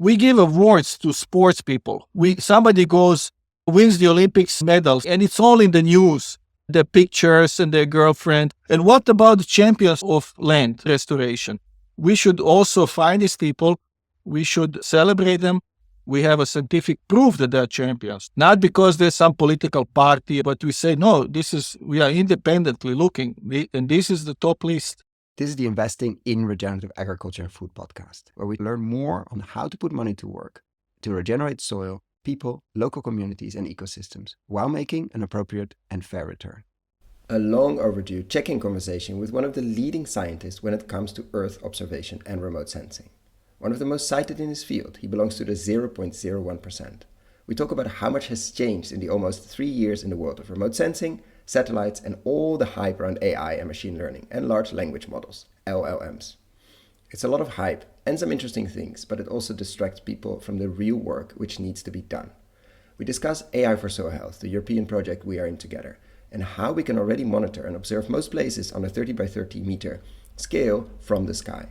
We give awards to sports people. Somebody wins the Olympics medals, and it's all in the news, the pictures and their girlfriend. And what about the champions of land restoration? We should also find these people. We should celebrate them. We have a scientific proof that they're champions, not because there's some political party, but we say, no, we are independently looking, and this is the top list. This is the Investing in Regenerative Agriculture and Food podcast, where we learn more on how to put money to work to regenerate soil, people, local communities, and ecosystems, while making an appropriate and fair return. A long overdue check-in conversation with one of the leading scientists when it comes to Earth observation and remote sensing. One of the most cited in his field, he belongs to the 0.01%. We talk about how much has changed in the almost 3 years in the world of remote sensing, satellites, and all the hype around AI and machine learning and large language models, LLMs. It's a lot of hype and some interesting things, but it also distracts people from the real work which needs to be done. We discuss AI4SoilHealth, the European project we are in together, and how we can already monitor and observe most places on a 30 by 30 meter scale from the sky.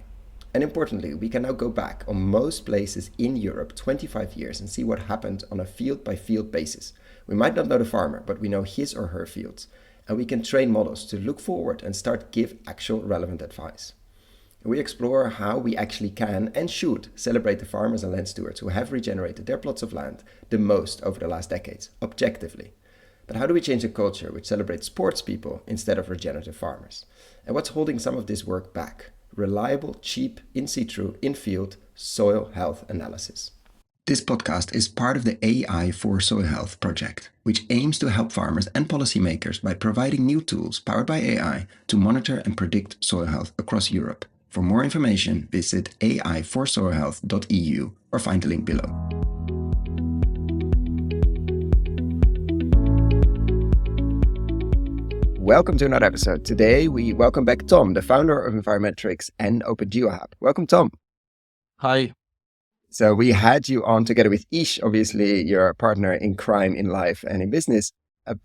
And importantly, we can now go back on most places in Europe 25 years and see what happened on a field-by-field basis. We might not know the farmer, but we know his or her fields. And we can train models to look forward and start give actual relevant advice. And we explore how we actually can and should celebrate the farmers and land stewards who have regenerated their plots of land the most over the last decades, objectively. But how do we change a culture which celebrates sports people instead of regenerative farmers? And what's holding some of this work back? Reliable, cheap, in situ, in-field soil health analysis. This podcast is part of the AI4SoilHealth project, which aims to help farmers and policymakers by providing new tools powered by AI to monitor and predict soil health across Europe. For more information, visit AI4SoilHealth.eu or find the link below. Welcome to another episode. Today, we welcome back Tom, the founder of Environmetrics and OpenGeoHub. Welcome, Tom. Hi. So we had you on together with Ish, obviously your partner in crime, in life and in business, I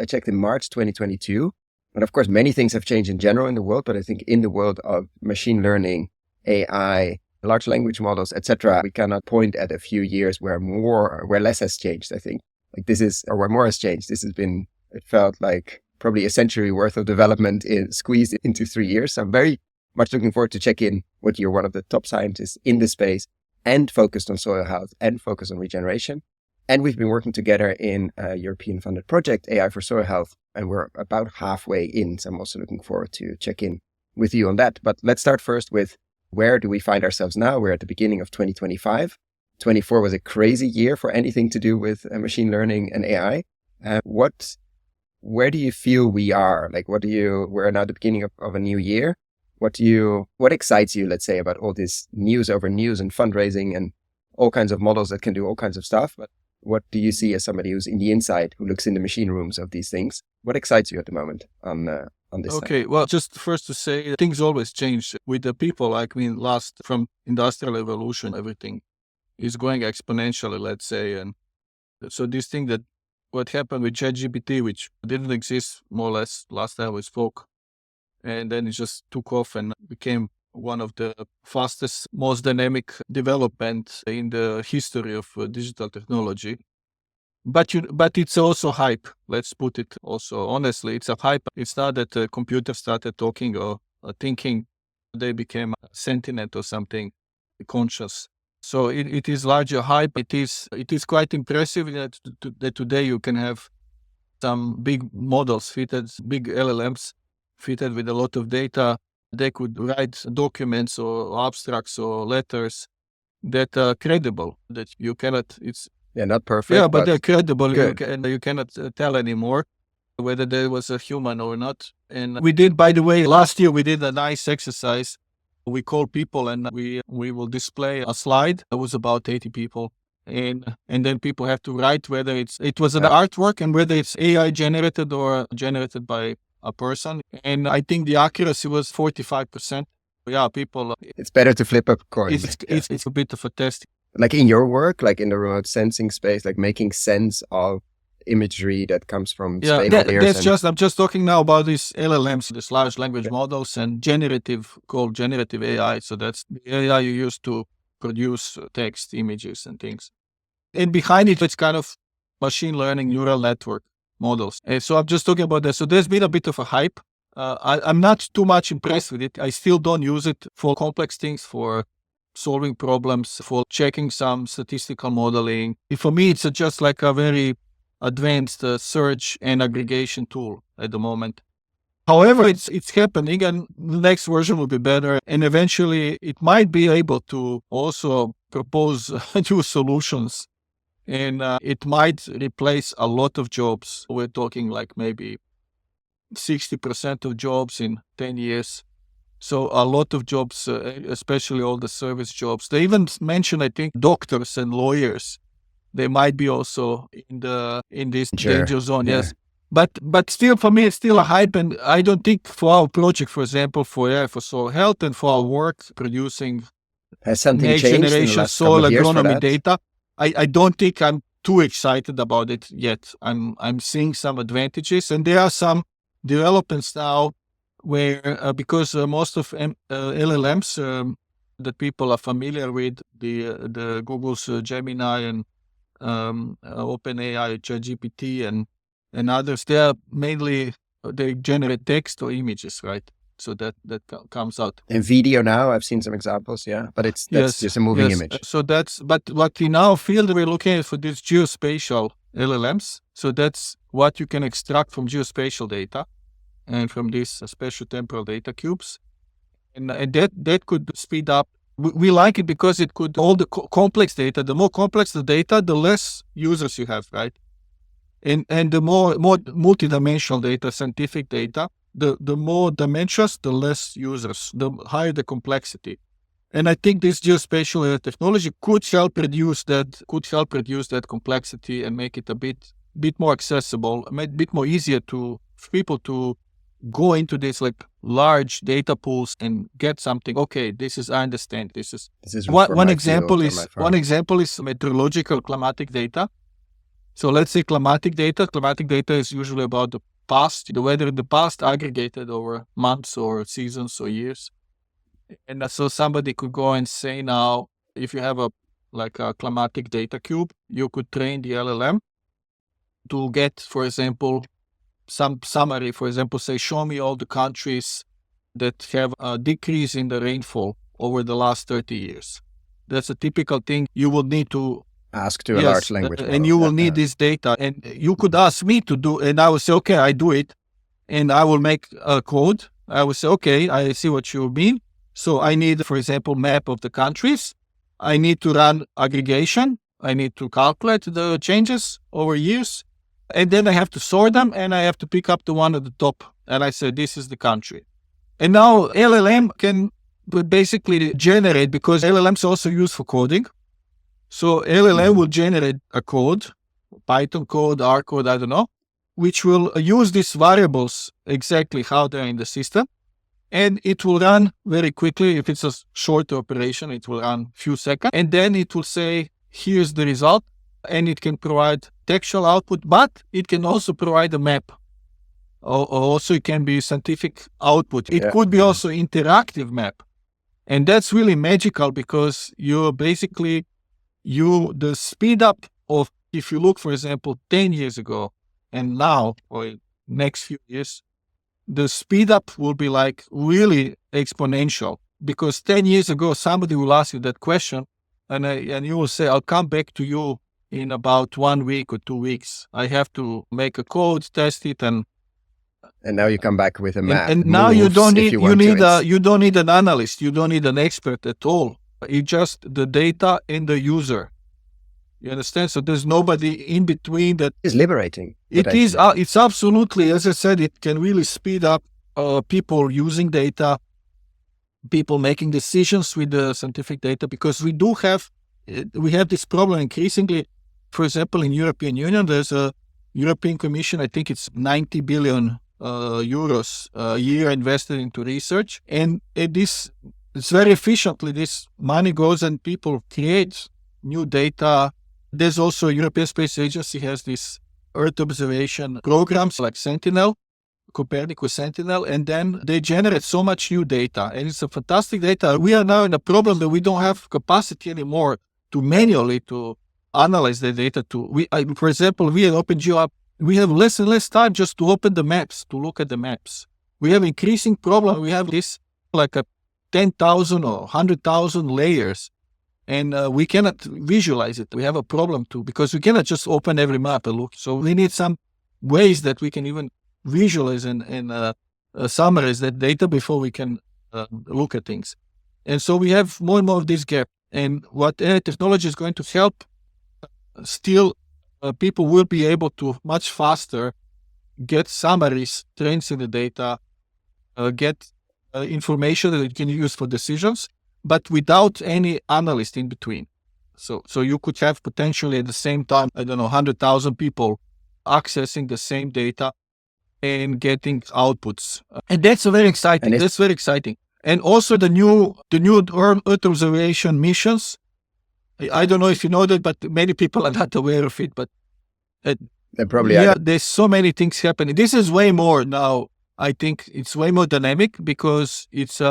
checked in March 2022. And of course, many things have changed in general in the world, but I think in the world of machine learning, AI, large language models, etc., we cannot point at a few years where less has changed, I think. Where more has changed. It felt like probably a century worth of development squeezed into 3 years. So I'm very much looking forward to check in with you. One of the top scientists in the space and focused on soil health and focused on regeneration. And we've been working together in a European funded project, AI4SoilHealth, and we're about halfway in. So I'm also looking forward to check in with you on that. But let's start first with where do we find ourselves now? We're at the beginning of 2025. 24 was a crazy year for anything to do with machine learning and AI. Where do you feel we are? We're now at the beginning of a new year. What excites you, let's say, about all this news over news and fundraising and all kinds of models that can do all kinds of stuff? But what do you see as somebody who's in the inside, who looks in the machine rooms of these things? What excites you at the moment on this Okay, side? well, just first to say, things always change with the people. From industrial revolution, everything is going exponentially, let's say. And so this thing that what happened with ChatGPT, which didn't exist more or less last time we spoke, and then it just took off and became one of the fastest, most dynamic development in the history of digital technology. But it's also hype. Let's put it also honestly, it's a hype. It's not that the computer started talking or thinking; they became sentient or something conscious. So it is larger hype. It is quite impressive that today you can have some big models big LLMs fitted with a lot of data. They could write documents or abstracts or letters that are credible, that you cannot, Not perfect. yeah, but they're credible. Good. You cannot tell anymore whether there was a human or not. And we did, by the way, last year we did a nice exercise. We call people and we will display a slide. It was about 80 people. And then people have to write whether it was an artwork and whether it's AI generated or generated by a person. And I think the accuracy was 45%. Yeah, people. It's better to flip a coin. It's a bit of a test. Like in your work, like in the remote sensing space, like making sense of imagery that comes from I'm just talking now about these LLMs, these large language models, and generative AI. So that's the AI you use to produce text, images, and things. And behind it, it's kind of machine learning neural network models. And so I'm just talking about that. So there's been a bit of a hype. I'm not too much impressed with it. I still don't use it for complex things, for solving problems, for checking some statistical modeling. For me, it's just like a very advanced search and aggregation tool at the moment. However, it's happening, and the next version will be better. And eventually, it might be able to also propose new solutions. And it might replace a lot of jobs. We're talking like maybe 60% of jobs in 10 years. So a lot of jobs, especially all the service jobs. They even mention, I think, doctors and lawyers. They might be also in this danger zone. Yeah. Yes. But still, for me, it's still a hype. And I don't think for our project, for example, for AI4SoilHealth and for our work producing Has something next changed in the generation last soil couple of years for agronomy that? data, I don't think I'm too excited about it yet. I'm seeing some advantages, and there are some developments now where because most of LLMs that people are familiar with, the Google's Gemini and OpenAI, ChatGPT, and others, they are mainly they generate text or images, right? So that comes out. In video now, I've seen some examples, yeah, but that's just a moving image. So but what in our field we're looking at for these geospatial LLMs. So that's what you can extract from geospatial data and from these spatial temporal data cubes, and that could speed up. We like it because it could all the complex data. The more complex the data, the less users you have, right? And the more multidimensional data, scientific data, the more dimensions, the less users, the higher the complexity. And I think this geospatial technology could help reduce that complexity and make it a bit more accessible, a bit more easier for people to go into this like large data pools and get something. Okay, I understand. This is one example is meteorological climatic data. So let's say climatic data. Climatic data is usually about the past, the weather in the past aggregated over months or seasons or years. And so somebody could go and say now, if you have a climatic data cube, you could train the LLM to get, for example, some summary. For example, say, show me all the countries that have a decrease in the rainfall over the last 30 years. That's a typical thing you will need to ask to a large language model. And you will need this data. And you could ask me to do, and I will say, okay, I do it. And I will make a code. I will say, okay, I see what you mean. So I need, for example, map of the countries. I need to run aggregation. I need to calculate the changes over years. And then I have to sort them, and I have to pick up the one at the top. And I say, this is the country. And now LLM can basically generate, because LLMs are also used for coding. So LLM will generate a code, Python code, R code, I don't know, which will use these variables exactly how they're in the system. And it will run very quickly. If it's a short operation, it will run a few seconds. And then it will say, here's the result. And it can provide textual output, but it can also provide a map. Or also it can be scientific output. It could be also interactive map. And that's really magical, because you're basically, the speed up of, if you look, for example, 10 years ago and now, or next few years, the speed up will be like really exponential. Because 10 years ago, somebody will ask you that question, and you will say, I'll come back to you in about 1 week or 2 weeks. I have to make a code, test it, and now you come back with a map. And now you don't need you don't need an analyst. You don't need an expert at all. It's just the data and the user. You understand? So there's nobody in between. That is liberating. It's absolutely, as I said, it can really speed up people using data, people making decisions with the scientific data, because we have this problem increasingly. For example, in European Union, there's a European Commission, I think it's 90 billion euros a year invested into research. And it's very efficiently, this money goes and people create new data. There's also European Space Agency has these Earth observation programs like Sentinel, Copernicus Sentinel, and then they generate so much new data. And it's a fantastic data. We are now in a problem that we don't have capacity anymore to manually to analyze the data. For example, we at OpenGeoHub, we have less and less time just to open the maps, to look at the maps. We have increasing problem. We have this like a 10,000 or 100,000 layers, and we cannot visualize it. We have a problem too, because we cannot just open every map and look. So we need some ways that we can even visualize and summarize that data before we can look at things. And so we have more and more of this gap. And what AI technology is going to help, still people will be able to much faster get summaries, trends in the data, get information that you can use for decisions, but without any analyst in between. So you could have potentially at the same time, 100,000 people accessing the same data and getting outputs. And that's very exciting. That's very exciting. And also the new Earth observation missions. I don't know if you know that, but many people are not aware of it. But there's so many things happening. This is way more now. I think it's way more dynamic because it's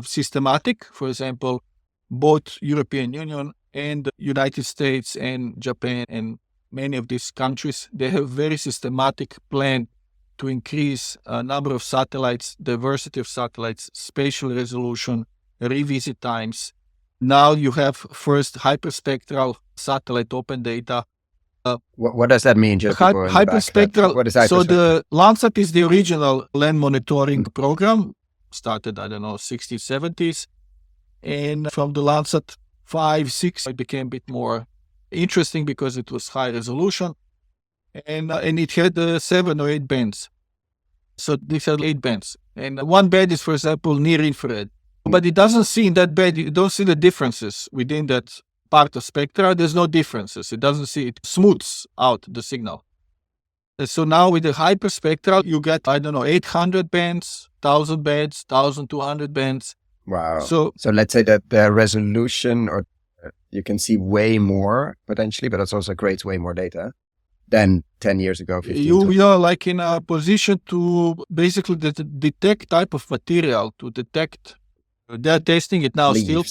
systematic. For example, both European Union and United States and Japan and many of these countries, they have very systematic plan to increase number of satellites, diversity of satellites, spatial resolution, revisit times. Now you have first hyperspectral satellite open data. What does that mean? Just hyperspectral. What is hyperspectral? So the Landsat is the original land monitoring program, started, 60s, 70s. And from the Landsat 5, 6, it became a bit more interesting because it was high resolution. And it had 7 or 8 bands. So these are 8 bands. And one band is, for example, near infrared. But it doesn't see in that band, you don't see the differences within that part of spectra. There's no differences. It doesn't see, it smooths out the signal. And so now with the hyperspectral, you get, 800 bands, 1,000 bands, 1,200 bands. Wow. So let's say that the resolution, or you can see way more potentially, but it also creates way more data than 10 years ago, 15 You are like in a position to basically detect type of material, to detect, they're testing it now still,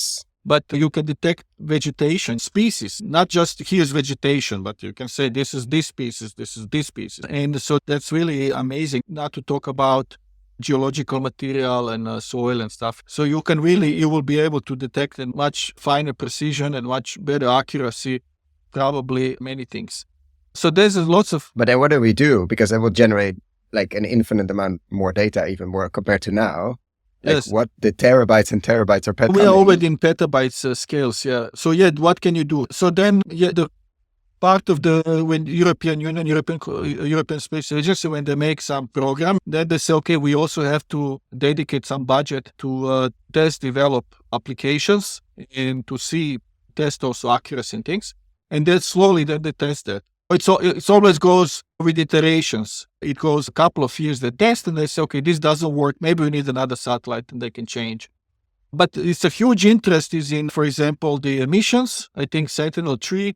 but you can detect vegetation, species, not just here's vegetation, but you can say this is this species, this is this species. And so that's really amazing, not to talk about geological material and soil and stuff. So you will be able to detect in much finer precision and much better accuracy, probably many things. So there's lots of... But then what do we do? Because it will generate like an infinite amount more data, even more compared to now. Like yes. What the terabytes and terabytes are petabytes. We are already in petabytes scales, yeah. So what can you do? So then, the part of when European Union, European Space Agency, when they make some program, then they say, okay, we also have to dedicate some budget to develop applications and to test also accuracy and things. And then slowly then they test that. It always goes with iterations. It goes a couple of years they test and they say, okay, this doesn't work. Maybe we need another satellite and they can change. But it's a huge interest is in, for example, the emissions. I think Sentinel-3,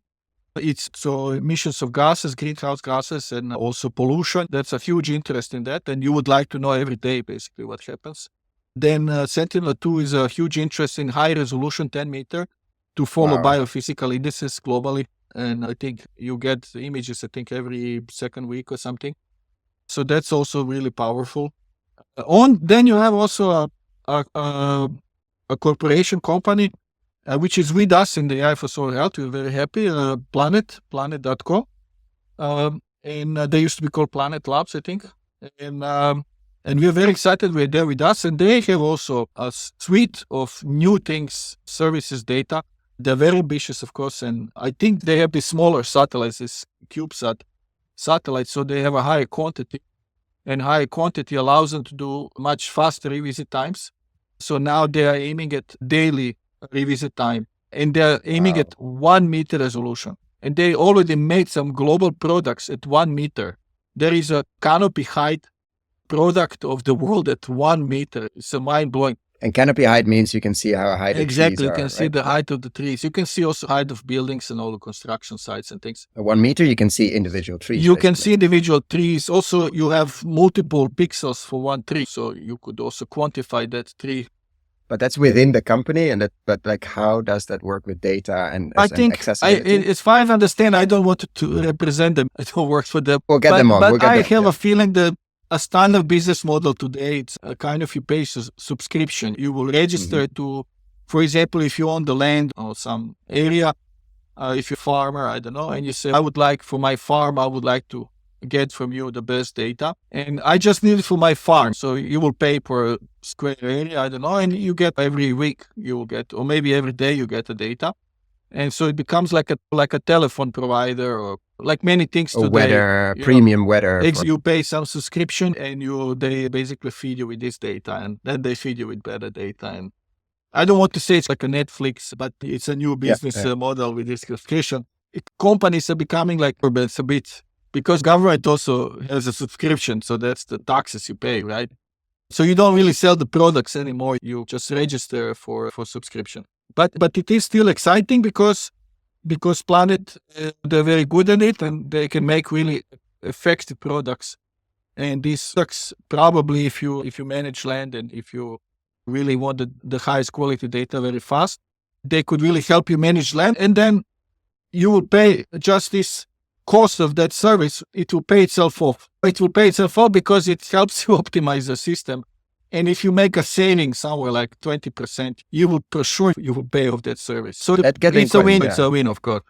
it's so emissions of gases, greenhouse gases, and also pollution. That's a huge interest in that. And you would like to know every day, basically, what happens. Then Sentinel-2 is a huge interest in high resolution 10 meter to follow biophysical indices globally. And I think you get images, every second week or something. So that's also really powerful. Then you have also a corporation company, which is with us in the AI4SoilHealth. We're very happy. Planet.co. And they used to be called Planet Labs, I think. And we're very excited they're there with us. And they have also a suite of new things, services, data. They're very ambitious, of course, and I think they have the smaller satellites, this CubeSat satellites, so they have a higher quantity, and higher quantity allows them to do much faster revisit times. So now they are aiming at daily revisit time, and they're aiming at 1 meter resolution. And they already made some global products at 1 meter. There is a canopy height product of the world at 1 meter. It's mind-blowing. And canopy height means you can see how high the Exactly, trees you are, can see right? the height of the trees. You can see also height of buildings and all the construction sites and things. At 1 meter, you can see individual trees. You can basically. see individual trees. Also, you have multiple pixels for one tree, so you could also quantify that tree. But that's within the company, and but like, how does that work with data and I think, accessibility? as far as I understand, I don't want to represent them. I don't work for them. We'll get them on. But We'll get I them, have yeah. a feeling that a standard business model today, it's a kind of you pay subscription. You will register to, for example, if you own the land or some area, if you're a farmer, I don't know, and you say, I would like for my farm, I would like to get from you the best data. And I just need it for my farm. So you will pay per square area, I don't know, and you get every week you will get, or maybe every day you get the data. And so it becomes like a telephone provider, or like many things Or today. weather, premium weather. You pay some subscription and they basically feed you with this data, and then they feed you with better data. And I don't want to say it's like a Netflix, but it's a new business model with this subscription. Companies are becoming like urban a bit, because government also has a subscription. So that's the taxes you pay, right? So you don't really sell the products anymore. You just register for subscription. But it is still exciting because Planet, they're very good at it, and they can make really effective products. And these products, probably if you manage land and if you really want the highest quality data very fast, they could really help you manage land. And then you will pay just this cost of that service. It will pay itself off. It will pay itself off because it helps you optimize the system. And if you make a saving somewhere like 20%, you will for sure you will pay off that service. So it's a win. It's a win, of course.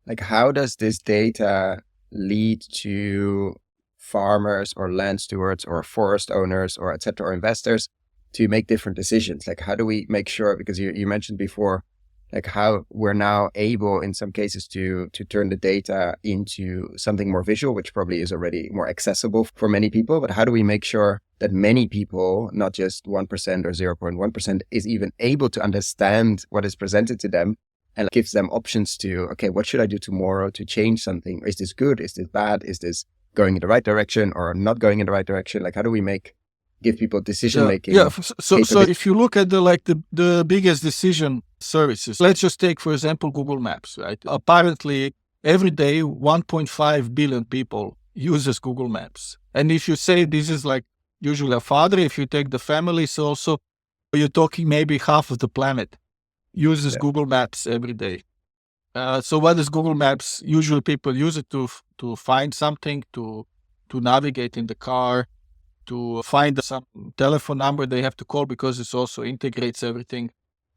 Like, how does this data lead to farmers or land stewards or forest owners or et cetera, or investors to make different decisions? Like, how do we make sure, because you mentioned before, like how we're now able in some cases to turn the data into something more visual, which probably is already more accessible for many people. But how do we make sure that many people, not just 1% or 0.1%, is even able to understand what is presented to them and gives them options to, okay, what should I do tomorrow to change something? Is this good? Is this bad? Is this going in the right direction or not going in the right direction? Like, how do we give people decision making? So if you look at the biggest decision services, let's just take, for example, Google Maps, right? Apparently, every day, 1.5 billion people uses Google Maps. And if you say this is like usually a father, if you take the families also, you're talking maybe half of the planet uses Google Maps every day. So what is Google Maps? Usually people use it to find something, to navigate in the car, to find some telephone number they have to call because it also integrates everything.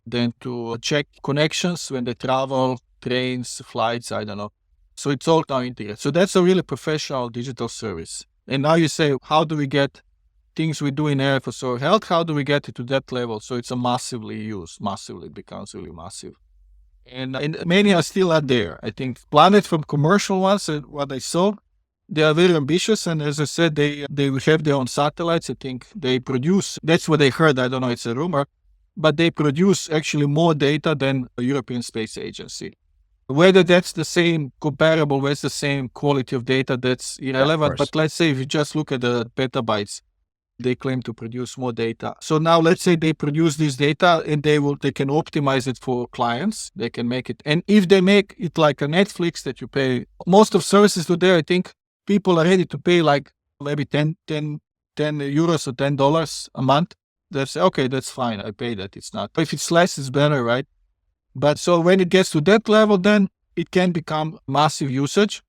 Then to check connections when they travel, trains, flights, I don't know. So it's all now integrated. So that's a really professional digital service. And now you say, how do we get things we do in AI4SoilHealth? How do we get it to that level? So it's a massively used, it becomes really massive. And many are still not there. I think Planet, from commercial ones, what I saw, they are very ambitious. And as I said, they have their own satellites. I think they produce, that's what I heard. I don't know, it's a rumor, but they produce actually more data than the European Space Agency. Whether that's the same comparable, whether it's the same quality of data, that's irrelevant. But let's say if you just look at the petabytes, they claim to produce more data. So now let's say they produce this data and they can optimize it for clients. They can make it. And if they make it like a Netflix that you pay, most of services today, I think people are ready to pay like maybe 10 euros or $10 a month. They say, okay, that's fine. I pay that. It's not. If it's less, it's better, right? But so when it gets to that level, then it can become massive usage.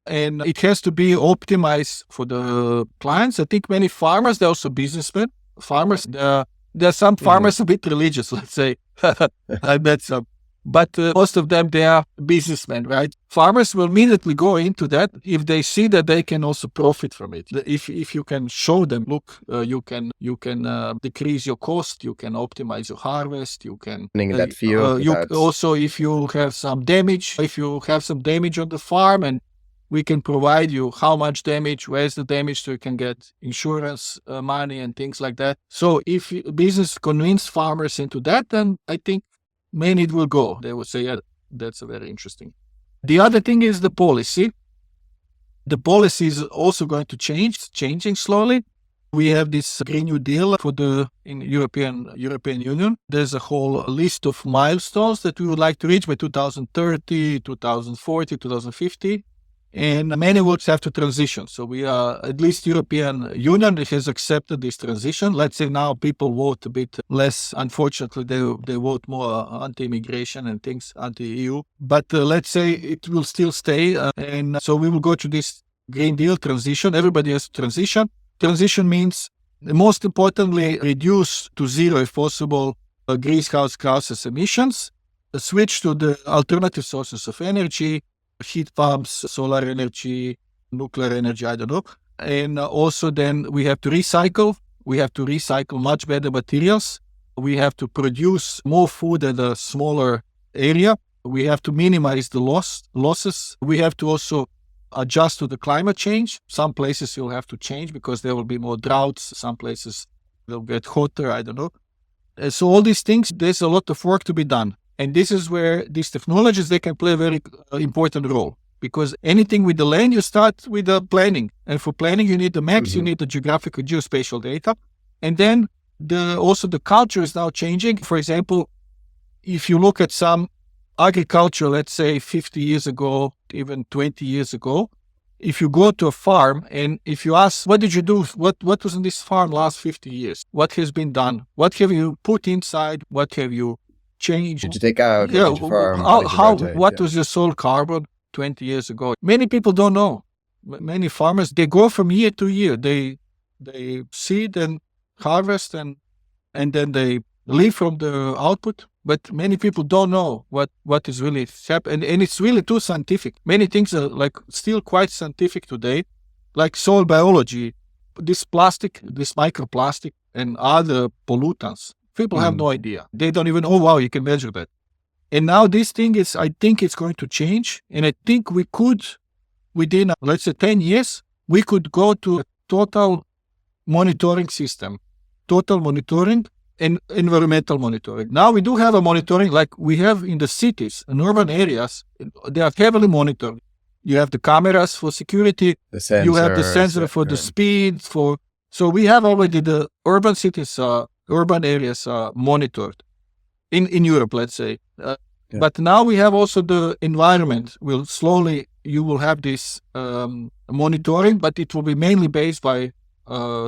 And it has to be optimized for the clients. I think many farmers, they're also businessmen. Farmers, there are some farmers a bit religious, let's say. I met some. But most of them, they are businessmen, right? Farmers will immediately go into that if they see that they can also profit from it. If you can show them, look, you can decrease your cost, you can optimize your harvest, you can that field. Also, if you have some damage, on the farm, and we can provide you how much damage, where's the damage, so you can get insurance money and things like that. So if business convince farmers into that, then I think many it will go. They will say, yeah, that's a very interesting. The other thing is the policy. The policy is also going to change, changing slowly. We have this Green New Deal for the European Union. There's a whole list of milestones that we would like to reach by 2030, 2040, 2050. And many works have to transition. So we are, at least European Union has accepted this transition. Let's say now people vote a bit less. Unfortunately, they vote more anti-immigration and things, anti-EU. But let's say it will still stay. And so we will go to this Green Deal transition. Everybody has to transition. Transition means, most importantly, reduce to zero, if possible, greenhouse gases emissions, switch to the alternative sources of energy, heat pumps, solar energy, nuclear energy, I don't know. And also then we have to recycle. We have to recycle much better materials. We have to produce more food at a smaller area. We have to minimize the losses. We have to also adjust to the climate change. Some places you'll have to change because there will be more droughts. Some places will get hotter, I don't know. So all these things, there's a lot of work to be done. And this is where these technologies, they can play a very important role. Because anything with the land, you start with the planning. And for planning, you need the maps, you need the geographical geospatial data. And then also the culture is now changing. For example, if you look at some agriculture, let's say 50 years ago, even 20 years ago, if you go to a farm and if you ask, what did you do? What was in this farm last 50 years? What has been done? What have you put inside? What have you changed? Did you take out? Yeah, Did you farm? What was your soil carbon 20 years ago? Many people don't know. Many farmers, they go from year to year. They seed and harvest and then they live from the output. But many people don't know what is really happening. And it's really too scientific. Many things are like still quite scientific today, like soil biology, this plastic, this microplastic and other pollutants. People have no idea. They don't even know, oh, wow, you can measure that. And now this thing is, I think it's going to change. And I think we could, within, let's say 10 years, we could go to a total monitoring system, total monitoring and environmental monitoring. Now we do have a monitoring like we have in the cities and urban areas. They are heavily monitored. You have the cameras for security. You have the sensor for the speed. So we have already the urban cities, urban areas monitored in Europe, let's say. But now we have also the environment. You will have this monitoring, but it will be mainly based by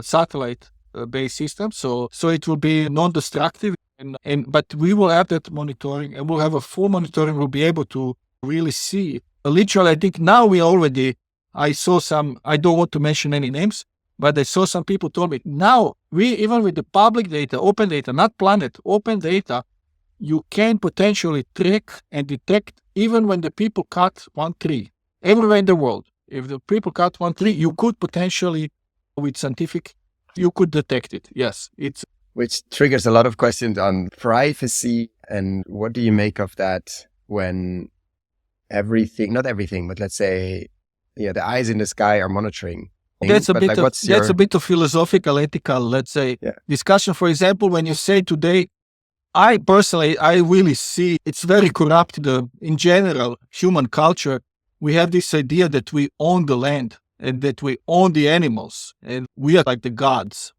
satellite based system, so it will be non-destructive, but we will have that monitoring, and we'll have a full monitoring. We'll be able to really see. Literally, I think now I saw some. I don't want to mention any names, but I saw some people told me now even with the public data, open data, not Planet, open data, you can potentially track and detect even when the people cut one tree everywhere in the world. If the people cut one tree, you could potentially, with scientific, you could detect it. Yes, which triggers a lot of questions on privacy. And what do you make of that when not everything, but let's say, the eyes in the sky are monitoring? That's a bit of philosophical, ethical, let's say, discussion. For example, when you say today, I personally, I really see it's very corrupt. In general, human culture, we have this idea that we own the land and that we own the animals and we are like the gods,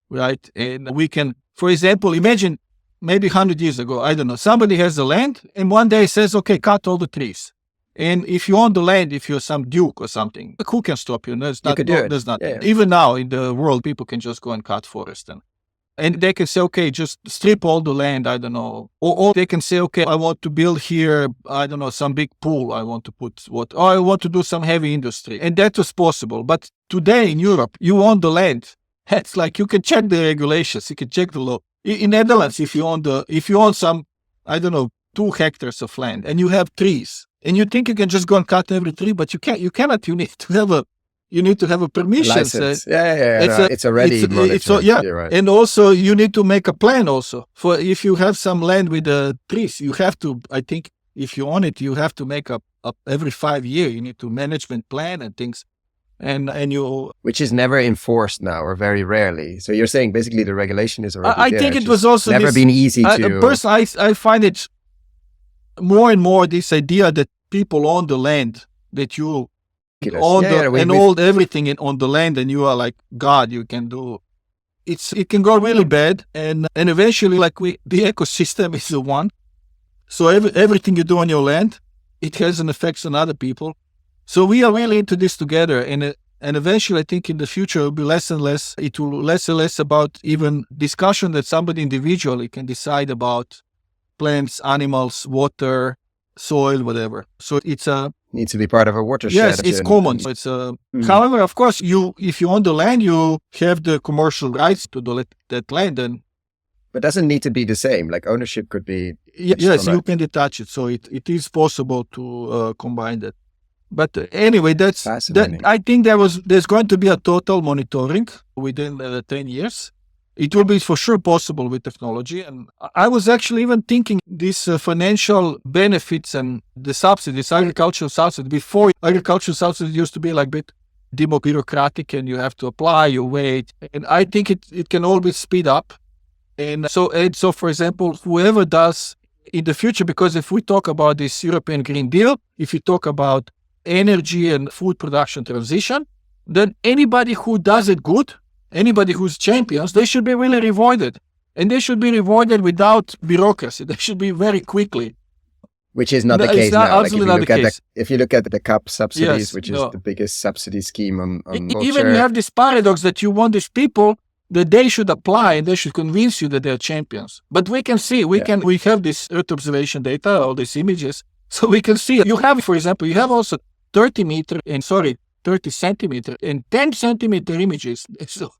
right? And we can, for example, imagine maybe 100 years ago, I don't know, somebody has the land and one day says, okay, cut all the trees. And if you own the land, if you're some duke or something, who can stop you? There's not. Even now in the world, people can just go and cut forest and they can say, okay, just strip all the land, I don't know. Or they can say, okay, I want to build here, I don't know, some big pool. I want to put or I want to do some heavy industry. And that was possible. But today in Europe, you own the land. It's like you can check the regulations, you can check the law. In Netherlands, if you own some, I don't know, 2 hectares of land and you have trees and you think you can just go and cut every tree, but you cannot. You need to have a permission. License. It's already monitored. You're right. And also you need to make a plan also. For if you have some land with trees, you have to, I think if you own it, you have to make up every 5 years, you need to management plan and things. And you... Which is never enforced now or very rarely. So you're saying basically the regulation is already I think it was also never been easy to... Personally, I find it more and more this idea that people own the land, that you... everything on the land, and you are like God, you can do it can go really bad, and eventually, like the ecosystem is the one. So everything you do on your land, it has an effect on other people. So we are really into this together, and eventually, I think in the future, it will be less and less. It will less and less about even discussion that somebody individually can decide about plants, animals, water, soil, whatever. So it's a Needs to be part of a watershed. yes, it's common. So it's however, of course, if you own the land, you have the commercial rights to that land, and but doesn't need to be the same. Like ownership could be. Yes, you can detach it. So it is possible to combine that. But anyway, that's that. I think there's going to be a total monitoring within 10 years. It will be for sure possible with technology. And I was actually even thinking these financial benefits and the subsidies, agricultural subsidies. Before, agricultural subsidies used to be like a bit bureaucratic, and you have to apply, you wait. And I think it can all be speed up. And so, for example, whoever does in the future, because if we talk about this European Green Deal, if you talk about energy and food production transition, then anybody who does it good, anybody who's champions, they should be really rewarded. And they should be rewarded without bureaucracy. They should be very quickly. Which is not the case now. Absolutely not the case. If you look at the CAP subsidies, which is the biggest subsidy scheme on culture. Even you have this paradox that you want these people that they should apply and they should convince you that they're champions. But we can see, we have this Earth observation data, all these images, so we can see. You have, for example, you have also 30 centimeter and 10 centimeter images. So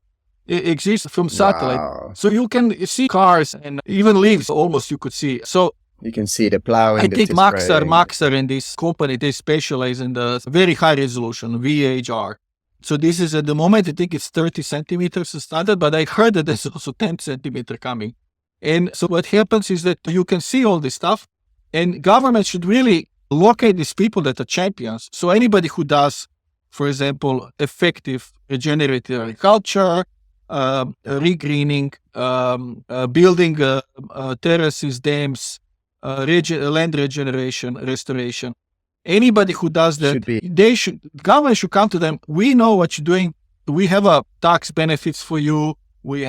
it exists from satellite. Wow. So you can see cars and even leaves almost you could see. So you can see the plowing. I think Maxar and this company, they specialize in the very high resolution, VHR. So this is at the moment, I think it's 30 centimeters standard, but I heard that there's also 10 centimeter coming. And so what happens is that you can see all this stuff, and government should really locate these people that are champions. So anybody who does, for example, effective regenerative agriculture, regreening, building terraces, dams, land regeneration, restoration. Anybody who does that, government should come to them. We know what you're doing. We have a tax benefits for you. We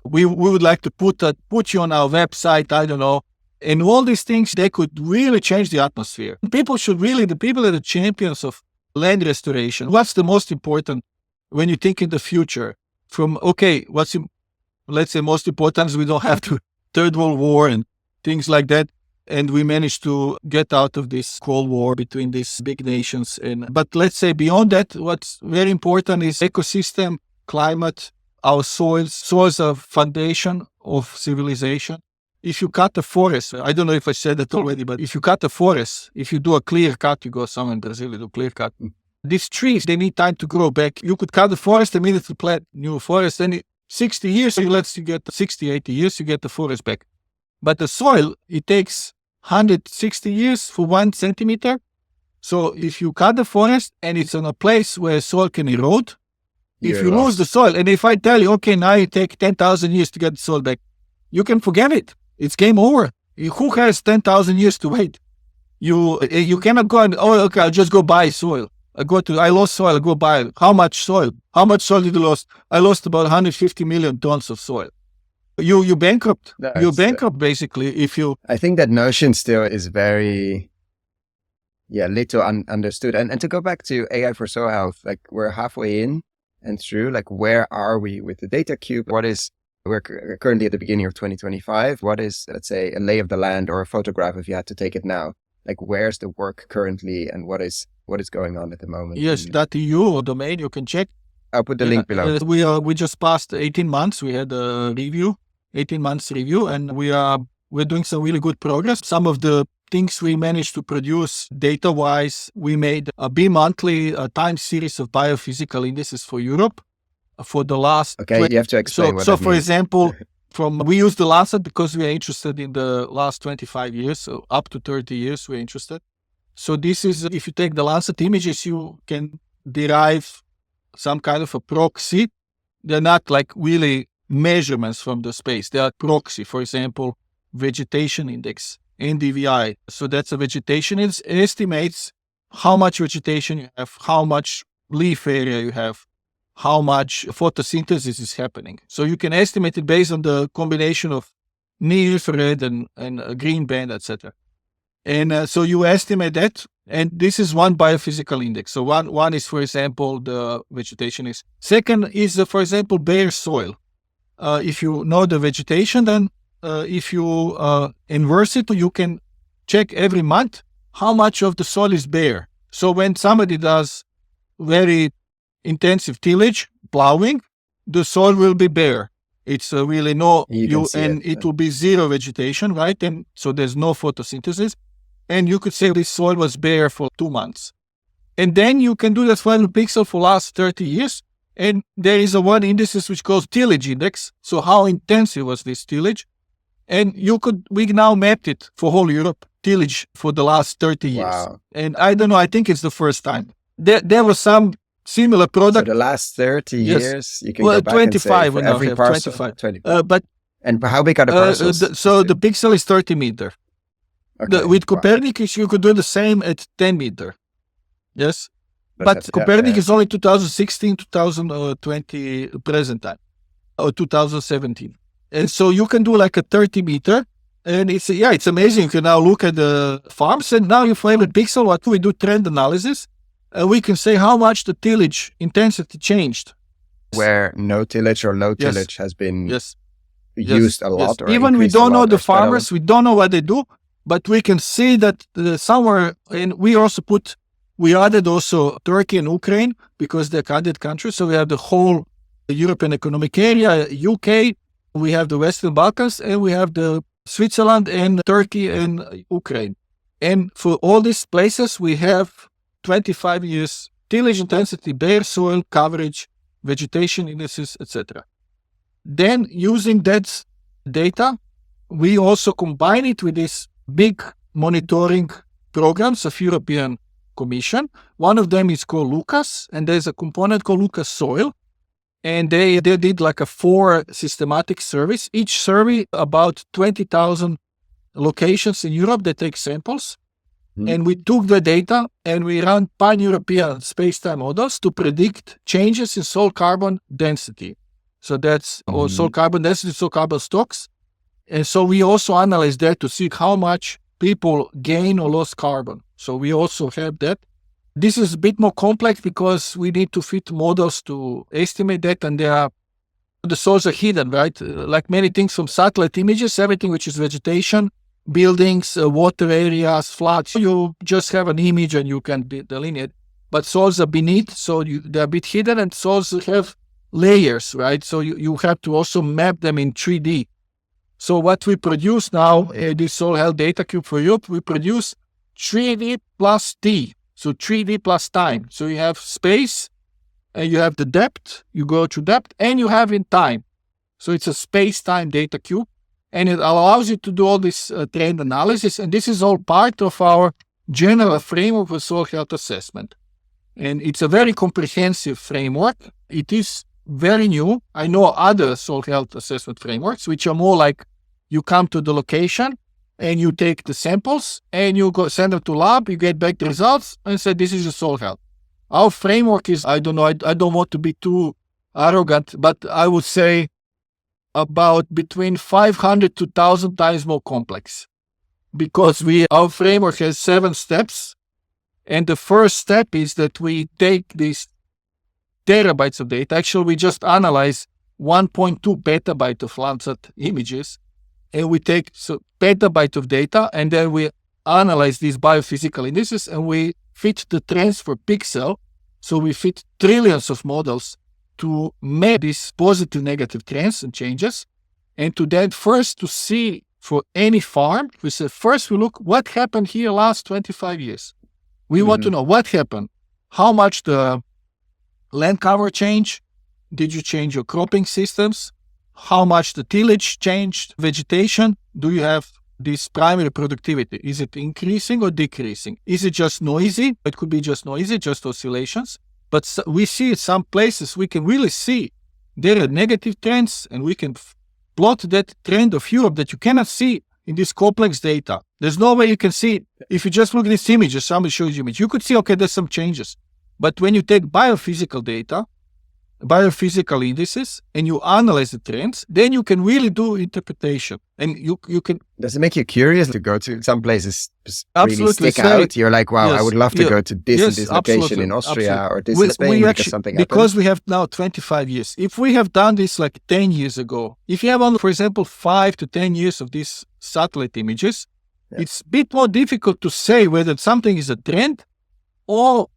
would like to put you on our website. I don't know. And all these things, they could really change the atmosphere. The people that are champions of land restoration, what's the most important when you think in the future? Let's say most important is we don't have to Third World War and things like that. And we managed to get out of this Cold War between these big nations. But let's say beyond that, what's very important is ecosystem, climate, our soils. Soils are foundation of civilization. If you cut a forest, I don't know if I said that already, but if you cut a forest, if you do a clear cut, you go somewhere in Brazil, you do clear cut. These trees, they need time to grow back. You could cut the forest, immediately plant new forest, then 60 years, you get 60, 80 years, you get the forest back. But the soil, it takes 160 years for 1 centimeter. So if you cut the forest and it's on a place where soil can erode, if you lose the soil, and if I tell you, okay, now you take 10,000 years to get the soil back, you can forget it. It's game over. Who has 10,000 years to wait? You cannot go and, okay, I'll just go buy soil. I lost soil, I'll go buy it. How much soil? How much soil did you lose? I lost about 150 million tons of soil. You bankrupt. You're bankrupt basically if you. I think that notion still is very, little understood. And to go back to AI4SoilHealth, like we're halfway in and through. Like where are we with the data cube? We're currently at the beginning of 2025. What is, let's say, a lay of the land or a photograph if you had to take it now? Like where's the work currently and what is going on at the moment? Yes, .eu domain you can check. I'll put the link below. We just passed 18 months. We had a review. 18 months review, and we're doing some really good progress. Some of the things we managed to produce data-wise, we made a bi-monthly time series of biophysical indices for Europe for the last... Okay, you have to explain what that means. For example, we use the Lancet because we are interested in the last 25 years, so up to 30 years we're interested. So this is, if you take the Lancet images, you can derive some kind of a proxy. They're not like really measurements from the space. They are proxy, for example, vegetation index, NDVI. So that's a vegetation. It estimates how much vegetation you have, how much leaf area you have, how much photosynthesis is happening. So you can estimate it based on the combination of near infrared and green band, etc. And so you estimate that, and this is one biophysical index. So one is, for example, the vegetation is. Second is, for example, bare soil. If you know the vegetation, then if you inverse it, you can check every month how much of the soil is bare. So when somebody does very intensive tillage, plowing, the soil will be bare. It's really it will be zero vegetation, right? And so there's no photosynthesis. And you could say this soil was bare for 2 months. And then you can do that for every pixel for last 30 years. And there is one indices which goes tillage index. So how intensive was this tillage? And we now mapped it for whole Europe, tillage for the last 30 years. Wow. And I don't know, I think it's the first time. There was some similar product. For the last 30 years, you can go back 25 and say for every parcel, 25. And how big are the parcels? The pixel is 30 meter. Okay. With Copernicus, you could do the same at 10 meter. Yes. But Copernicus is only 2016, 2020 present time, or 2017. And so you can do like a 30 meter. And it's amazing. You can now look at the farms, and now for every pixel, what we do trend analysis, and we can say how much the tillage intensity changed. Where no tillage or low tillage has been used a lot. Or even we don't know the farmers, we don't know what they do, but we can see that somewhere, and we added also Turkey and Ukraine because they're candidate countries. So we have the whole European Economic Area, UK, we have the Western Balkans, and we have the Switzerland and Turkey and Ukraine. And for all these places, we have 25 years tillage intensity, bare soil coverage, vegetation indices, etc. Then using that data, we also combine it with these big monitoring programs of European Commission. One of them is called Lucas, and there's a component called Lucas Soil. And they did like a 4 systematic surveys. Each survey about 20,000 locations in Europe. They take samples. And we took the data and we ran pan-European space-time models to predict changes in soil carbon density. So that's soil carbon density, soil carbon stocks. And so we also analyzed that to see how much people gain or lost carbon. So we also have that. This is a bit more complex because we need to fit models to estimate that, and the soils are hidden, right? Like many things from satellite images, everything which is vegetation, buildings, water areas, floods, you just have an image and you can delineate. But soils are beneath, so they're a bit hidden, and soils have layers, right? So you have to also map them in 3D. So what we produce now, this Soil Health Data Cube for Europe, we produce 3D plus T. So 3D plus time. So you have space, and you have the depth, you go to depth, and you have in time. So it's a space-time data cube, and it allows you to do all this trend analysis. And this is all part of our general framework for soil health assessment. And it's a very comprehensive framework. It is very new. I know other soil health assessment frameworks, which are more like you come to the location, and you take the samples and you go send them to lab, you get back the results and say, this is your soil health. Our framework is, I don't know, I don't want to be too arrogant, but I would say about between 500 to 1,000 times more complex, because our framework has 7 steps. And the first step is that we take these terabytes of data. Actually, we just analyze 1.2 petabyte of Landsat images. And we take petabyte of data, and then we analyze these biophysical indices, and we fit the trends per pixel. So we fit trillions of models to map these positive, negative trends and changes. And to then first to see for any farm, we say, first we look what happened here last 25 years. We want to know what happened, how much the land cover changed, did you change your cropping systems, how much the tillage changed, vegetation, do you have this primary productivity? Is it increasing or decreasing? Is it just noisy? It could be just noisy, just oscillations. But we see in some places, we can really see there are negative trends, and we can plot that trend of Europe that you cannot see in this complex data. There's no way you can see, if you just look at this image, or somebody shows you image, you could see, okay, there's some changes. But when you take biophysical data, biophysical indices and you analyze the trends, then you can really do interpretation. And you can... Does it make you curious to go to some places really Absolutely. stick out? You're like, wow, I would love to go to this and this location absolutely, in Austria absolutely. or this in Spain because something happened? Because we have now 25 years. If we have done this like 10 years ago, if you have only, for example, 5 to 10 years of these satellite images, it's a bit more difficult to say whether something is a trend or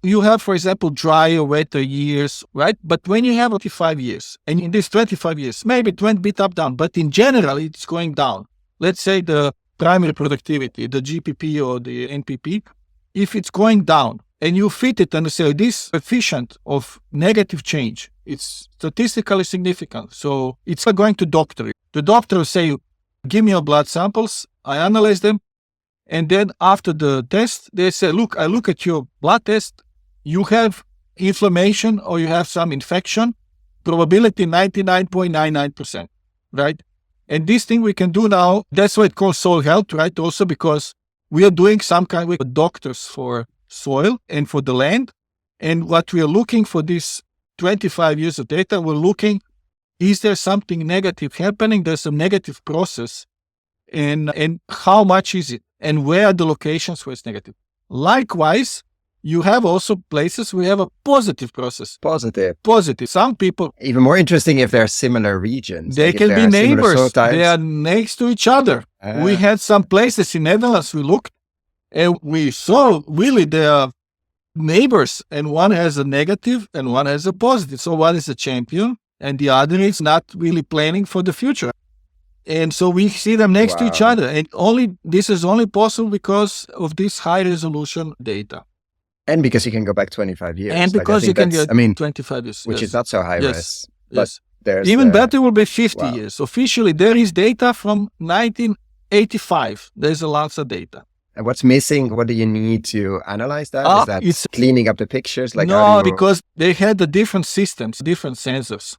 you have, for example, drier, wetter years, right? But when you have 25 years, and in these 25 years, maybe it went a bit up, down, but in general, it's going down. Let's say the primary productivity, the GPP or the NPP, if it's going down and you fit it and you say this coefficient of negative change, it's statistically significant. So it's like going to doctor. The doctor will say, give me your blood samples, I analyze them. And then after the test, they say, look, I look at your blood test, you have inflammation or you have some infection, probability 99.99%, right? And this thing we can do now, that's why it calls soil health, right? Also because we are doing some kind of doctors for soil and for the land. And what we are looking for this 25 years of data, we're looking, is there something negative happening? There's a negative process. And how much is it? And where are the locations where it's negative? Likewise, you have also places where you have a positive process. Positive. Some people... Even more interesting if they're similar regions. They can be neighbors. They are next to each other. We had some places in Netherlands we looked and we saw really they are neighbors and one has a negative and one has a positive. So one is a champion and the other is not really planning for the future. And so we see them next to each other. And this is only possible because of this high resolution data. And because you can go back 25 years. And because you can get 25 years. Which is not so high res. Yes. There's even better will be 50 years. Officially, there is data from 1985. There's a lots of data. And what's missing? What do you need to analyze that? Is that it's cleaning up the pictures? Because they had the different systems, different sensors.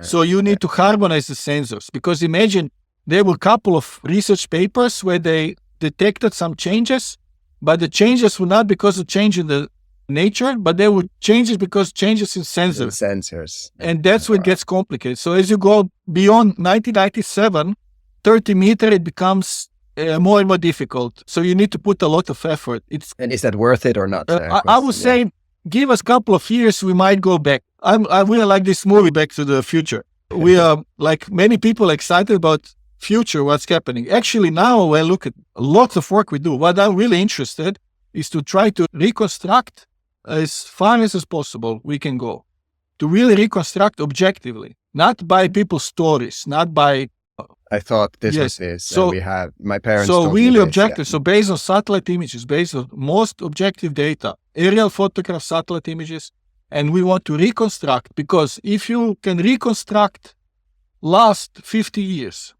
So you need to harmonize the sensors. Because imagine there were a couple of research papers where they detected some changes, but the changes were not because of change in the nature, but they were changes because changes in sensors. And that's what gets complicated. So as you go beyond 1997, 30 meter, it becomes more and more difficult. So you need to put a lot of effort. And is that worth it or not? I would say, give us a couple of years, we might go back. I really like this movie, Back to the Future. We are, like many people, excited about future, what's happening. Actually, now when I look at lots of work we do, what I'm really interested is to try to reconstruct as far as possible we can go. To really reconstruct objectively, not by people's stories, not by... I thought this was this. So we have my parents. So really objective. So based on satellite images, based on most objective data, aerial photographs, satellite images, and we want to reconstruct, because if you can reconstruct last 50 years,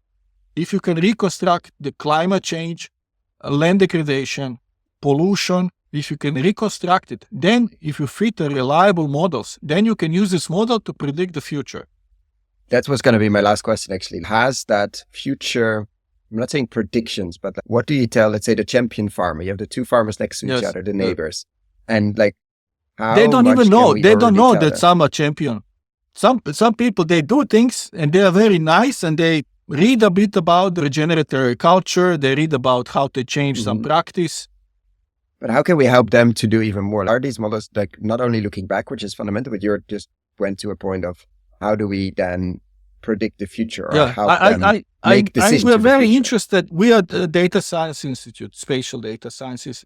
if you can reconstruct the climate change, land degradation, pollution, if you can reconstruct it, then if you fit a reliable models, then you can use this model to predict the future. That was going to be my last question, actually. Has that future, I'm not saying predictions, but what do you tell, let's say, the champion farmer? You have the two farmers next to each other, the neighbors. And like, how they don't even know. They don't know that some are champion. Some people, they do things and they are very nice and they read a bit about regenerative agriculture. They read about how to change some practice. But how can we help them to do even more? Are these models like not only looking back, which is fundamental, but you just went to a point of how do we then predict the future or help them make decisions? We're very interested. We are the Data Science Institute, Spatial Data Sciences,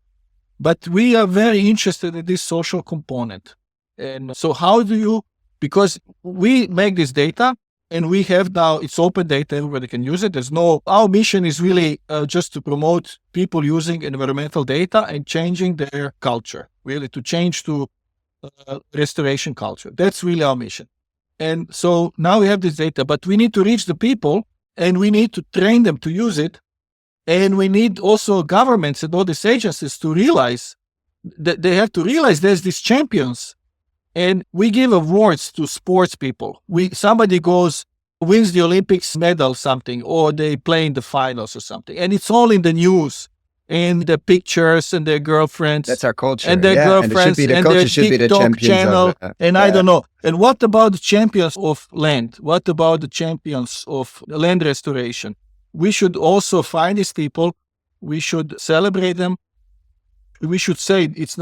but we are very interested in this social component. And so how do you, because we make this data and we have now, it's open data, everybody can use it. Our mission is really just to promote people using environmental data and changing their culture, really to change to restoration culture. That's really our mission. And so now we have this data, but we need to reach the people and we need to train them to use it. And we need also governments and all these agencies to realize that they have to realize there's these champions. And we give awards to sports people. Somebody wins the Olympics medal something, or they play in the finals or something. And it's all in the news. and the pictures and their girlfriends. That's our culture. And their girlfriends and and their TikTok channel. And I don't know. And what about the champions of land? What about the champions of land restoration? We should also find these people. We should celebrate them. We should say it's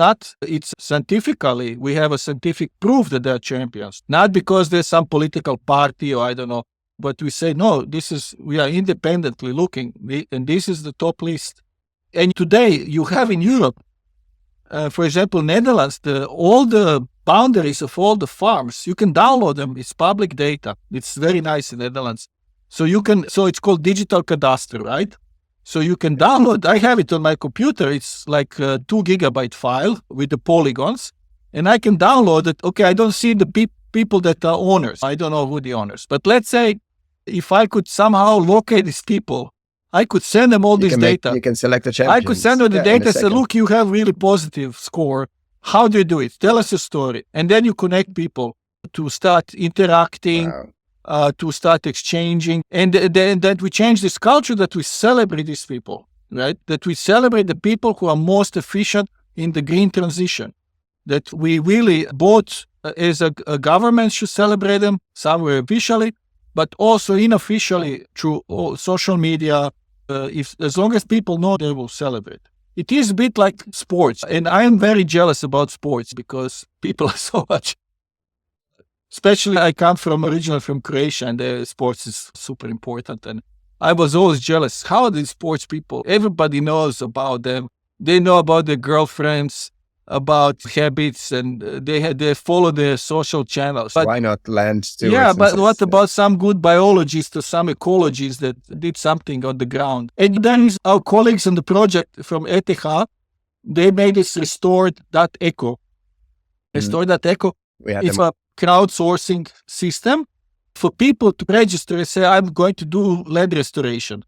scientifically, we have a scientific proof that they're champions. Not because there's some political party or I don't know, but we say, no, we are independently looking, and this is the top list. And today you have in Europe, for example, Netherlands, all the boundaries of all the farms, you can download them. It's public data. It's very nice in Netherlands. So it's called digital cadastre, right? So you can download, I have it on my computer. It's like a 2 gigabyte file with the polygons, and I can download it. Okay, I don't see the people that are owners. I don't know who the owners, but let's say if I could somehow locate these people, I could send them all this data. You can select the champions. I could send them the data and say, look, you have really positive score. How do you do it? Tell us a story. And then you connect people to start interacting, to start exchanging. And then that we change this culture, that we celebrate these people, right? That we celebrate the people who are most efficient in the green transition. That we really, both as a government should celebrate them somewhere officially, but also unofficially through social media. As long as people know, they will celebrate. It is a bit like sports, and I am very jealous about sports because people are so much. Especially, I come originally from Croatia, and the sports is super important. And I was always jealous. How are these sports people? Everybody knows about them. They know about their girlfriends, about habits, and they follow their social channels. But why not land stewards? Yeah, but what about some good biologists or some ecologists that did something on the ground? And then our colleagues on the project from ETH, they made this restored.eco. Restored.eco is a crowdsourcing system for people to register and say, I'm going to do land restoration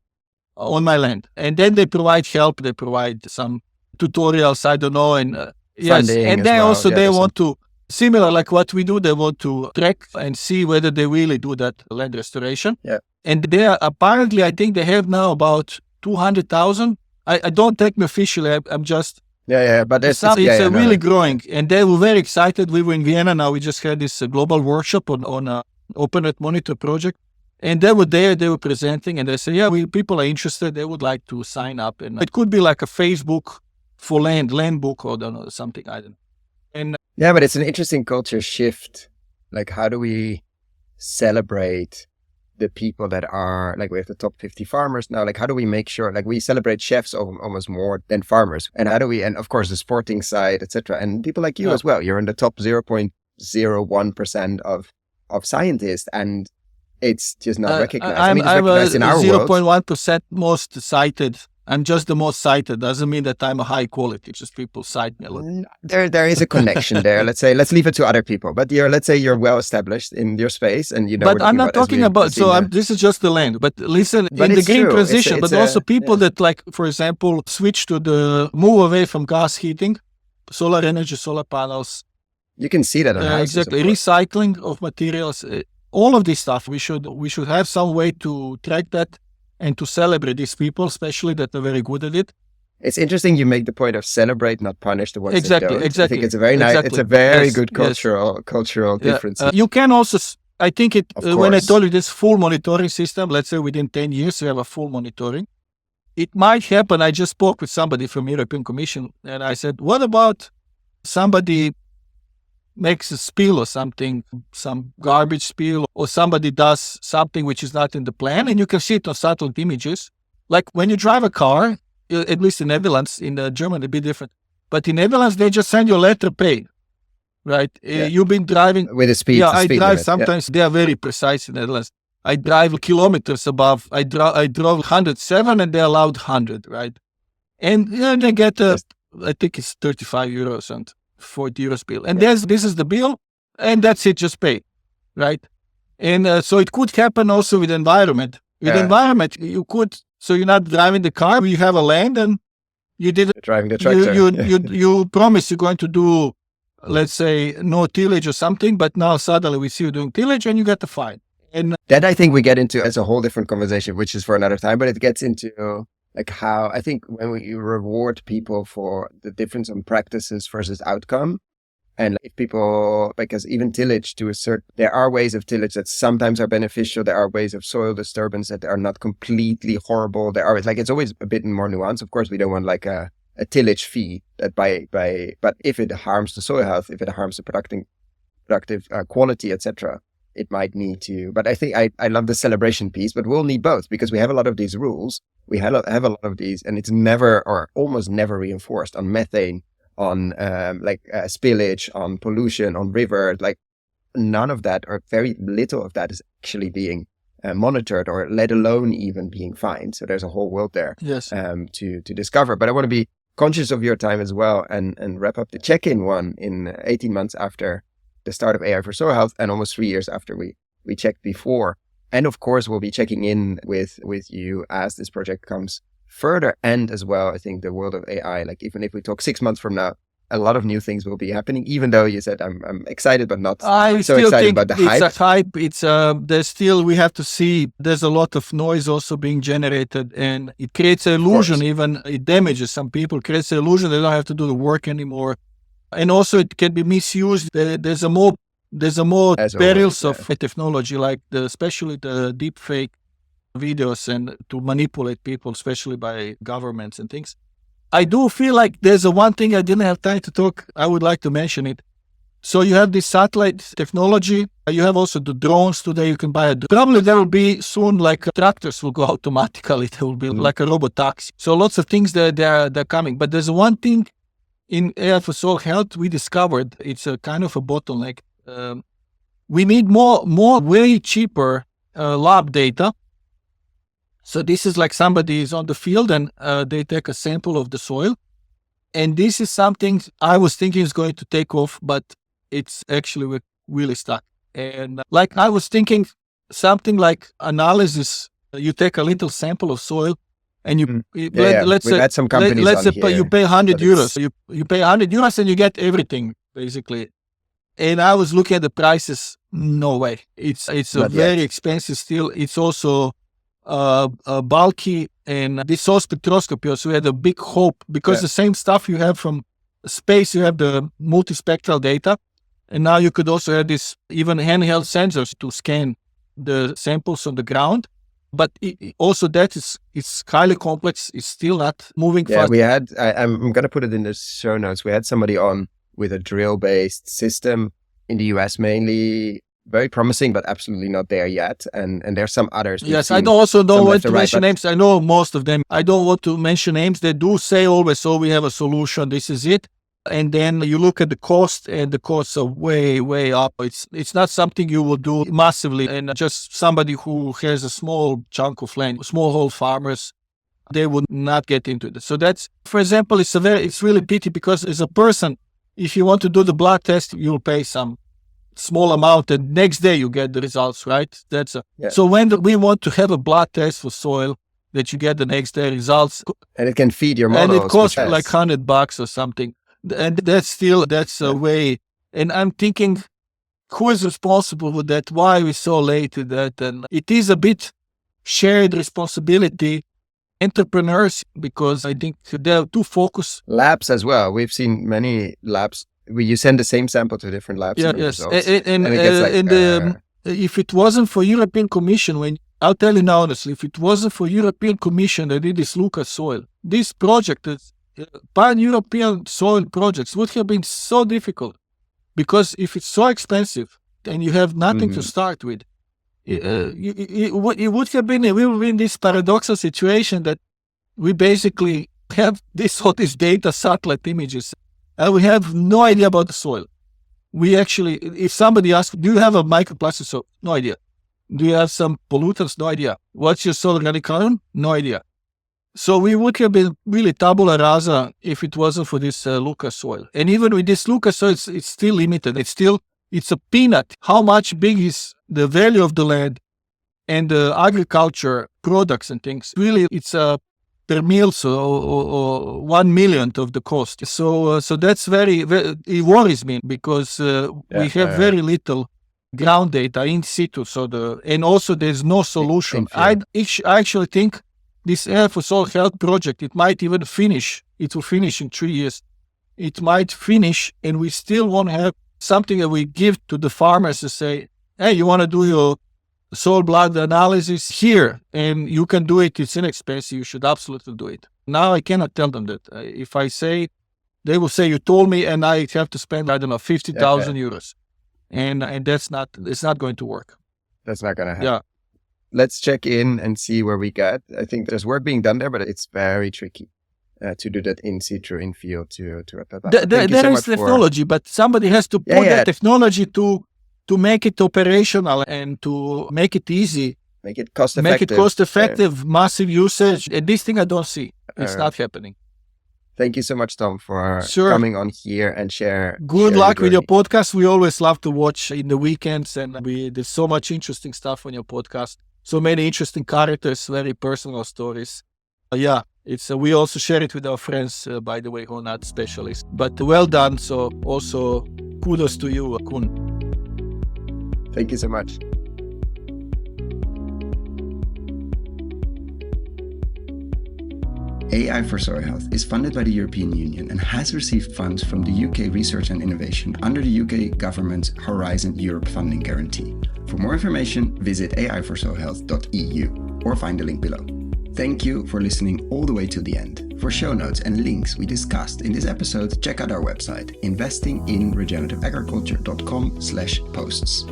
on my land. And then they provide help, they provide some tutorials, I don't know, and yes, and then also they want to, similar like what we do, they want to track and see whether they really do that land restoration. Yeah. And they are apparently, I think they have now about 200,000. I don't take me officially, I'm just... but it's really growing. And they were very excited. We were in Vienna now. We just had this global workshop on OpenNet Monitor project. And they were there, they were presenting, and they said, people are interested. They would like to sign up. And it could be like a Facebook for land book or something, I don't know. And but it's an interesting culture shift. Like, how do we celebrate the people that are, like, we have the top 50 farmers now, like, how do we make sure, like, we celebrate chefs almost more than farmers, and how do we, and of course the sporting side, etc., and people like you as well, you're in the top 0.01% of scientists, and it's just not recognized. I'm recognized in our 0.1% most cited. I'm just the most cited. Doesn't mean that I'm a high quality. Just people cite me a lot. There is a connection there. Let's leave it to other people. But let's say you're well established in your space, and you know. But I'm not talking about. So this is just the land. But listen, in the green transition, but also people that, like, for example, move away from gas heating, solar energy, solar panels. You can see that on houses, exactly, recycling of materials. All of this stuff. We should have some way to track that and to celebrate these people, especially that are very good at it. It's interesting you make the point of celebrate, not punish the ones that don't. Exactly. I think it's a very nice, it's a very good cultural difference. You can also, I think when I told you this full monitoring system, let's say within 10 years we have a full monitoring. It might happen. I just spoke with somebody from European Commission, and I said, what about somebody makes a spill or something, some garbage spill, or somebody does something which is not in the plan, and you can see it on satellite images. Like when you drive a car, at least in Netherlands, in Germany, it'd be different. But in Netherlands, they just send you a letter pay, right? You've been driving... With a speed. Yeah, I drive limit. sometimes. They are very precise in Netherlands. I drive kilometers above. I drove 107 and they allowed 100, right? And they get, I think it's 35 euros and 40 euros bill. And this is the bill, and that's it, just pay, right? And so it could happen also with environment. With environment, you could, so you're not driving the car, you have a land and you did driving the tractor. You promise you're going to do, let's say, no tillage or something, but now suddenly we see you doing tillage and you get the fine. And that I think we get into as a whole different conversation, which is for another time, but it gets into like how I think when we reward people for the difference in practices versus outcome, and if people, because even tillage to a certain, there are ways of tillage that sometimes are beneficial. There are ways of soil disturbance that are not completely horrible. There are, like, it's always a bit more nuanced. Of course, we don't want like a tillage fee that but if it harms the soil health, if it harms the productive quality, etc., it might need to. But I think I love the celebration piece, but we'll need both because we have a lot of these rules. We have a lot of these, and it's never or almost never reinforced on methane, on spillage, on pollution, on river. Like none of that, or very little of that, is actually being monitored, or let alone even being fined. So there's a whole world there to discover. But I want to be conscious of your time as well, and wrap up the check-in one in 18 months after the start of AI for Soil Health, and almost 3 years after we checked before. And of course, we'll be checking in with you as this project comes further. And as well, I think the world of AI, like even if we talk 6 months from now, a lot of new things will be happening, even though you said I'm excited, but not so excited about the hype. It's a hype. It's there's still, we have to see, there's a lot of noise also being generated, and it creates an illusion, even it damages some people, creates an illusion they don't have to do the work anymore. And also it can be misused. There's a more perils of technology, like especially the deep fake videos, and to manipulate people, especially by governments and things. I do feel like there's one thing I didn't have time to talk. I would like to mention it. So you have this satellite technology. You have also the drones today. You can buy probably there will be soon, like tractors will go automatically. There will be like a robot taxi. So lots of things they're coming. But there's one thing in AI for Soil Health we discovered. It's a kind of a bottleneck. We need more way cheaper lab data. So this is like somebody is on the field and they take a sample of the soil. And this is something I was thinking is going to take off, but it's actually really stuck. And like I was thinking something like analysis. You take a little sample of soil and let's say, some companies you pay 100 euros. You pay 100 euros and you get everything basically. And I was looking at the prices. No way. It's very expensive still. It's also bulky, and this soil spectroscopy also, we had a big hope because the same stuff you have from space, you have the multispectral data, and now you could also have this even handheld sensors to scan the samples on the ground. But also that it's highly complex. It's still not moving fast. We had, I'm going to put it in the show notes. We had somebody on with a drill-based system in the US mainly. Very promising, but absolutely not there yet. And there's some others. Yes, I also don't want to mention names. I know most of them. I don't want to mention names. They do say always, "Oh, we have a solution. This is it." And then you look at the cost, and the costs are way, way up. It's not something you will do massively. And just somebody who has a small chunk of land, smallholder farmers, they would not get into it. So that's, for example, it's really pity because as a person, if you want to do the blood test, you'll pay some small amount, and next day you get the results, right? So when we want to have a blood test for soil that you get the next day results, and it can feed your models, and it costs like $100 or something, and that's a way. And I'm thinking, who is responsible for that? Why are we so late to that? And it is a bit shared responsibility. Entrepreneurs, because I think they're too focused. Labs as well. We've seen many labs. You send the same sample to different labs. Yes. If it wasn't for European Commission, I'll tell you now honestly, if it wasn't for European Commission that did this Lucas soil, this project, pan-European soil projects would have been so difficult, because if it's so expensive and you have nothing to start with, it would have been, we were in this paradoxical situation that we basically have all this data, satellite images, and we have no idea about the soil. We actually, if somebody asks, do you have a microplastic soil? No idea. Do you have some pollutants? No idea. What's your soil organic carbon? No idea. So we would have been really tabula rasa if it wasn't for this Lucas soil. And even with this Lucas soil, it's still limited. It's a peanut. How much big is the value of the land and the agriculture products and things? Really, it's per meal, or 1 millionth of the cost. So that's very, it worries me, because we have very little ground data in situ. And also there's no solution. I actually think this AI4SoilHealth project, it might even finish. It will finish in 3 years. It might finish, and we still want to have something that we give to the farmers to say, hey, you want to do your soil blood analysis here, and you can do it. It's inexpensive. You should absolutely do it. Now I cannot tell them that. If I say, they will say, you told me, and I have to spend, I don't know, 50,000 euros. And it's not going to work. That's not going to happen. Yeah. Let's check in and see where we get. I think there's work being done there, but it's very tricky to do that in situ, in field. There is technology, but somebody has to put that technology to make it operational and to make it easy. Make it cost effective. Massive usage. And this thing I don't see. It's not happening. Thank you so much, Tom, for coming on here and share. Good luck with your podcast. We always love to watch in the weekends, and there's so much interesting stuff on your podcast. So many interesting characters, very personal stories. We also share it with our friends, by the way, who are not specialists. But well done. So also kudos to you, Kun. Thank you so much. AI4SoilHealth is funded by the European Union and has received funds from the UK Research and Innovation under the UK government's Horizon Europe funding guarantee. For more information, visit AI4SoilHealth.eu or find the link below. Thank you for listening all the way to the end. For show notes and links we discussed in this episode, check out our website, investinginregenerativeagriculture.com/posts.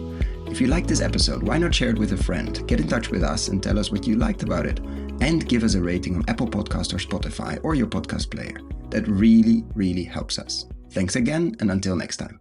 If you liked this episode, why not share it with a friend? Get in touch with us and tell us what you liked about it. And give us a rating on Apple Podcasts or Spotify or your podcast player. That really, really helps us. Thanks again, and until next time.